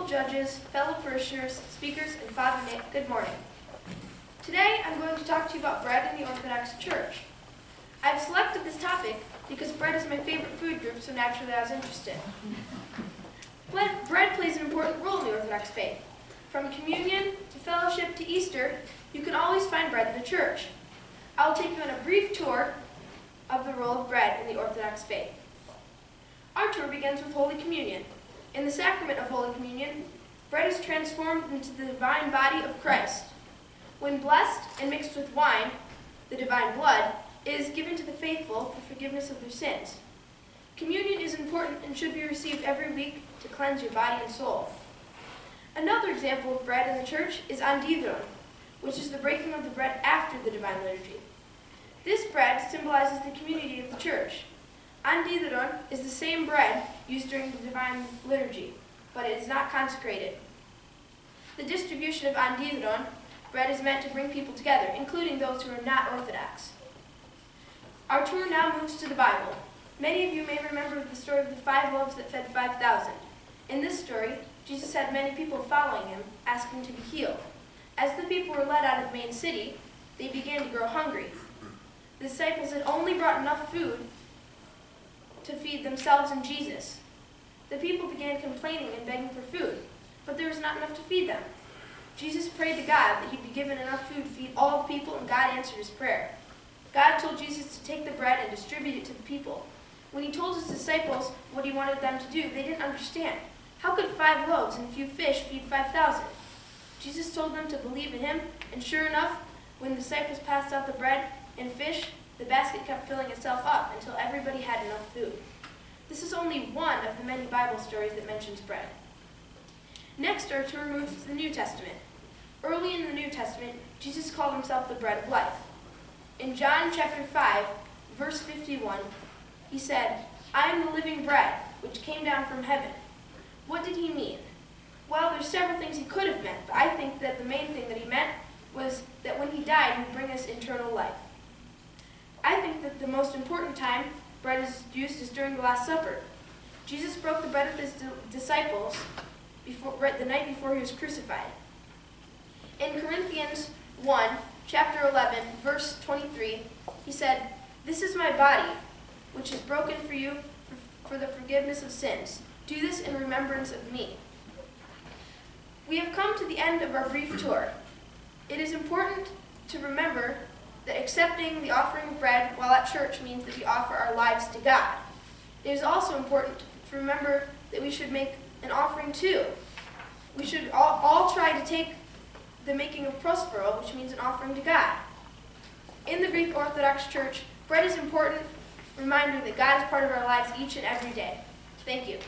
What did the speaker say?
judges, fellow parishioners, speakers, and Father Nick, good morning. Today I'm going to talk to you about bread in the Orthodox Church. I've selected this topic because bread is my favorite food group, so naturally I was interested. Bread plays an important role in the Orthodox faith. From communion to fellowship to Easter, you can always find bread in the church. I will take you on a brief tour of the role of bread in the Orthodox faith. Our tour begins with Holy Communion. In the sacrament of Holy Communion, bread is transformed into the divine body of Christ. When blessed and mixed with wine, the divine blood, it is given to the faithful for forgiveness of their sins. Communion is important and should be received every week to cleanse your body and soul. Another example of bread in the church is andidron, which is the breaking of the bread after the Divine Liturgy. This bread symbolizes the community of the church. Andidron is the same bread used during the Divine Liturgy, but it is not consecrated. The distribution of andidron bread is meant to bring people together, including those who are not Orthodox. Our tour now moves to the Bible. Many of you may remember the story of the 5 loaves that fed 5,000. In this story, Jesus had many people following him, asking to be healed. As the people were led out of the main city, they began to grow hungry. The disciples had only brought enough food to feed themselves and Jesus. The people began complaining and begging for food, but there was not enough to feed them. Jesus prayed to God that he'd be given enough food to feed all the people, and God answered his prayer. God told Jesus to take the bread and distribute it to the people. When he told his disciples what he wanted them to do, they didn't understand. How could 5 loaves and a few fish feed 5,000? Jesus told them to believe in him, and sure enough, when the disciples passed out the bread and fish, the basket kept filling itself up until everybody had enough food. This is only one of the many Bible stories that mentions bread. Next, our tour moves to the New Testament. Early in the New Testament, Jesus called himself the bread of life. In John chapter 5, verse 51, he said, "I am the living bread, which came down from heaven." What did he mean? Well, there's several things he could have meant, but I think that the main thing that he meant was that when he died, he would bring us eternal life. I think that the most important time bread is used is during the Last Supper. Jesus broke the bread with his disciples the night before he was crucified. In Corinthians 1, chapter 11, verse 23, he said, "This is my body, which is broken for you for the forgiveness of sins. Do this in remembrance of me." We have come to the end of our brief tour. It is important to remember that accepting the offering of bread while at church means that we offer our lives to God. It is also important to remember that we should make an offering too. We should all try to take the making of prospero, which means an offering to God. In the Greek Orthodox Church, bread is an important reminder that God is part of our lives each and every day. Thank you.